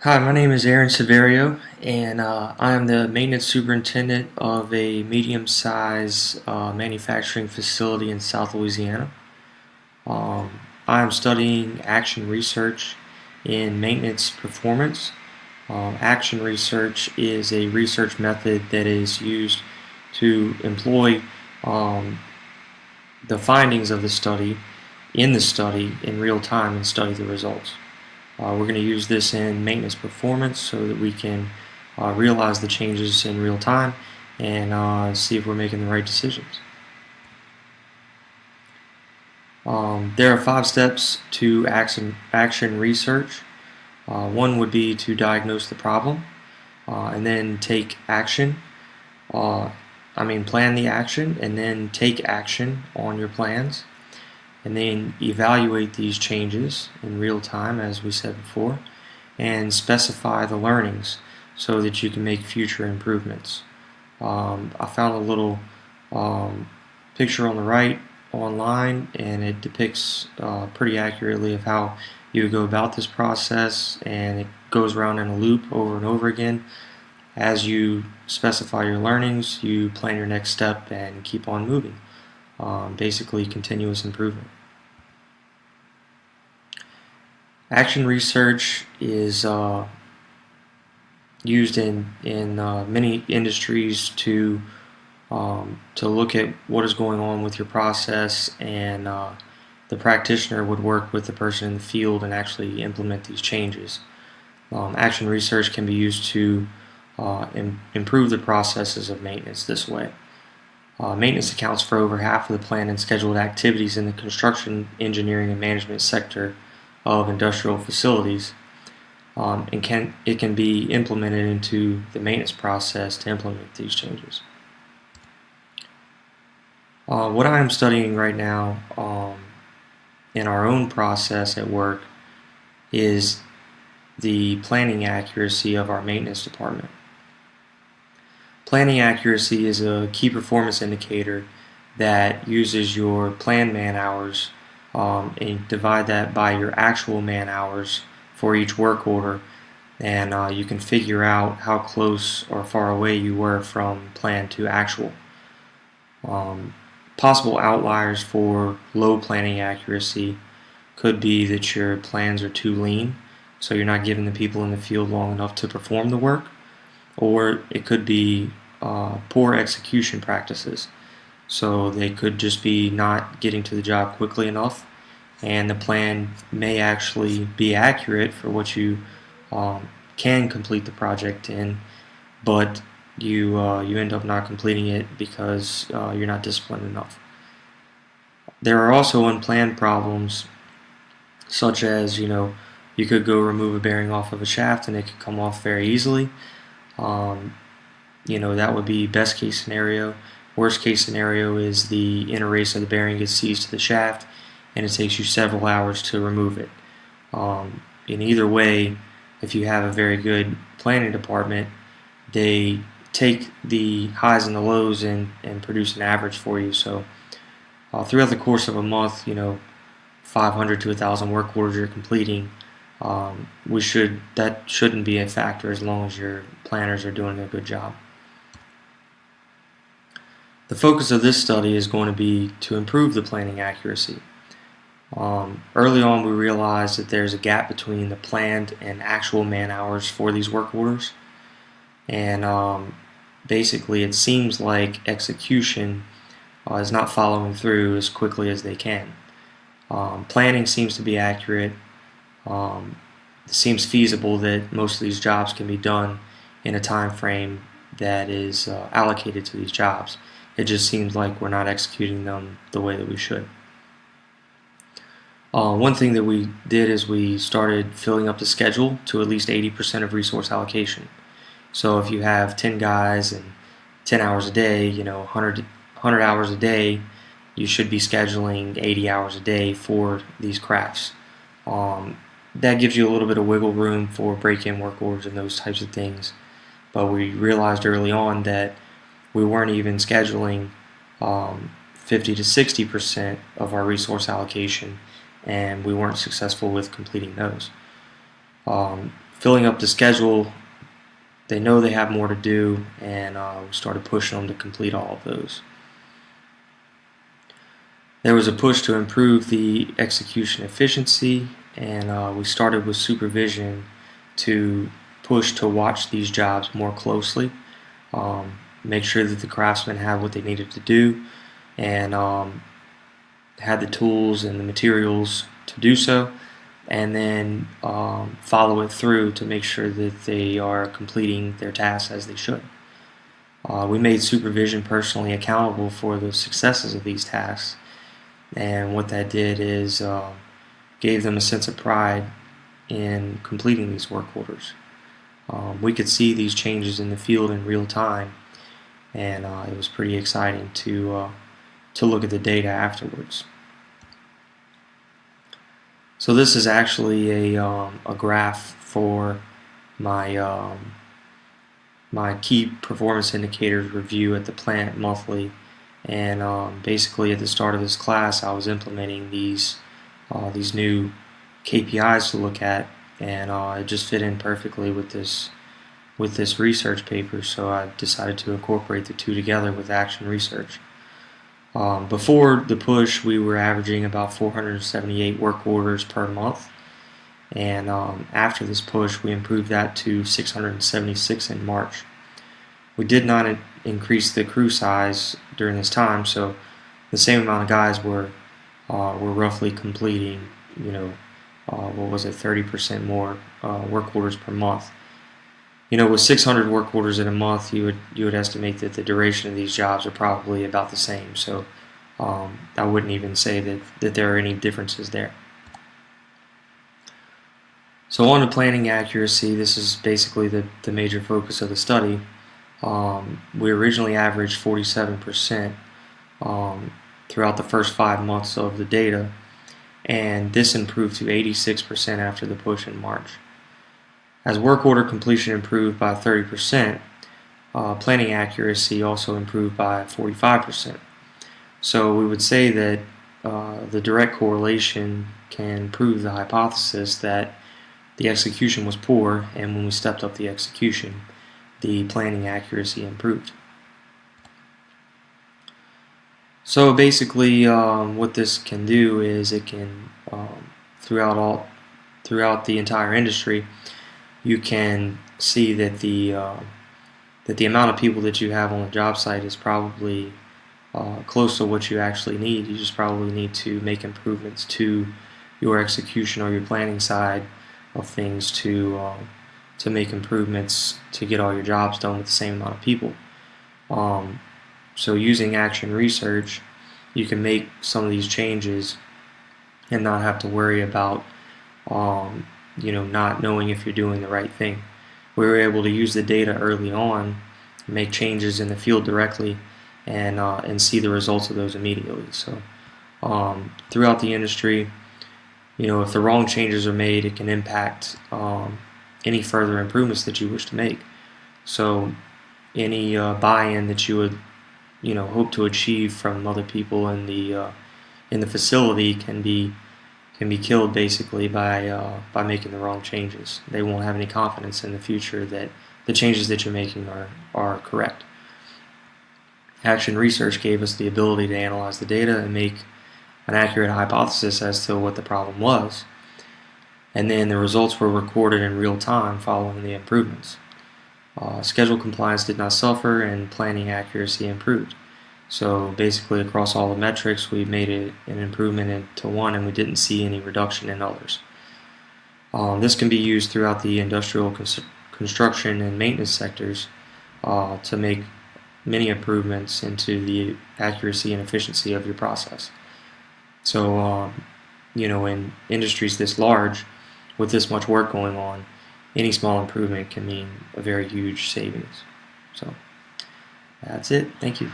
Hi, my name is Aaron Severio, and I am the maintenance superintendent of a medium-sized manufacturing facility in South Louisiana. I am studying action research in maintenance performance. Action research is a research method that is used to employ um, the findings of the study in real time and study the results. We're going to use this in maintenance performance so that we can realize the changes in real time and see if we're making the right decisions. There are 5 steps to action research. One would be to diagnose the problem and then take action. Plan the action and then take action on your plans, and then evaluate these changes in real time, as we said before, and specify the learnings so that you can make future improvements. I found a little picture on the right online, and it depicts pretty accurately of how you would go about this process, and it goes around in a loop over and over again. As you specify your learnings, you plan your next step and keep on moving. Basically, continuous improvement. Action research is used in many industries to look at what is going on with your process, and the practitioner would work with the person in the field and actually implement these changes. Action research can be used to improve the processes of maintenance this way. Maintenance accounts for over half of the planned and scheduled activities in the construction, engineering, and management sector of industrial facilities, and it can be implemented into the maintenance process to implement these changes. What I am studying right now in our own process at work is the planning accuracy of our maintenance department. Planning accuracy is a key performance indicator that uses your planned man hours and divide that by your actual man hours for each work order, and you can figure out how close or far away you were from plan to actual. Possible outliers for low planning accuracy could be that your plans are too lean, so you're not giving the people in the field long enough to perform the work, or it could be poor execution practices. So they could just be not getting to the job quickly enough, and the plan may actually be accurate for what you can complete the project in, but you end up not completing it because you're not disciplined enough. There are also unplanned problems, such as you could go remove a bearing off of a shaft and it could come off very easily. That would be best case scenario. Worst case scenario is the inner race of the bearing gets seized to the shaft and it takes you several hours to remove it. In either way, if you have a very good planning department, they take the highs and the lows and produce an average for you. So throughout the course of a month, 500 to 1,000 work orders you're completing, that shouldn't be a factor as long as your planners are doing a good job. The focus of this study is going to be to improve the planning accuracy. Early on, we realized that there's a gap between the planned and actual man hours for these work orders, and basically it seems like execution is not following through as quickly as they can. Planning seems to be accurate. It seems feasible that most of these jobs can be done in a time frame that is allocated to these jobs. It just seems like we're not executing them the way that we should. One thing that we did is we started filling up the schedule to at least 80% of resource allocation. So if you have 10 guys and 10 hours a day, 100 hours a day, you should be scheduling 80 hours a day for these crafts. That gives you a little bit of wiggle room for break-in work orders and those types of things. But we realized early on that we weren't even scheduling 50 to 60% of our resource allocation, and we weren't successful with completing those. filling up the schedule. They know they have more to do, and we started pushing them to complete all of those. There was a push to improve the execution efficiency, and we started with supervision to push to watch these jobs more closely, make sure that the craftsmen had what they needed to do, and had the tools and the materials to do so, and then follow it through to make sure that they are completing their tasks as they should. We made supervision personally accountable for the successes of these tasks, and what that did is gave them a sense of pride in completing these work orders. We could see these changes in the field in real time, and it was pretty exciting to look at the data afterwards. So this is actually a graph for my my key performance indicators review at the plant monthly, and basically at the start of this class I was implementing these new KPIs to look at, and it just fit in perfectly with this research paper, so I decided to incorporate the two together with action research. Before the push, we were averaging about 478 work orders per month, and after this push we improved that to 676 in March. We did not increase the crew size during this time, so the same amount of guys were roughly completing, what was it, 30% more work orders per month. With 600 work orders in a month, you would estimate that the duration of these jobs are probably about the same. So I wouldn't even say that there are any differences there. So on to planning accuracy, this is basically the major focus of the study. We originally averaged 47% throughout the first 5 months of the data, and this improved to 86% after the push in March. As work order completion improved by 30%, planning accuracy also improved by 45%. So we would say that the direct correlation can prove the hypothesis that the execution was poor, and when we stepped up the execution, the planning accuracy improved. So basically what this can do is it can, throughout the entire industry, you can see that the amount of people that you have on the job site is probably close to what you actually need. You just probably need to make improvements to your execution or your planning side of things to make improvements to get all your jobs done with the same amount of people. So using action research, you can make some of these changes and not have to worry about not knowing if you're doing the right thing. We were able to use the data early on, make changes in the field directly, and see the results of those immediately. So throughout the industry, if the wrong changes are made, it can impact any further improvements that you wish to make. So any buy-in that you would hope to achieve from other people in the facility can be killed basically by making the wrong changes. They won't have any confidence in the future that the changes that you're making are correct. Action research gave us the ability to analyze the data and make an accurate hypothesis as to what the problem was, and then the results were recorded in real time following the improvements. Schedule compliance did not suffer, and planning accuracy improved. So basically across all the metrics we made an improvement into one, and we didn't see any reduction in others. This can be used throughout the industrial construction and maintenance sectors to make many improvements into the accuracy and efficiency of your process. So in industries this large, with this much work going on, any small improvement can mean a very huge savings. So that's it. Thank you.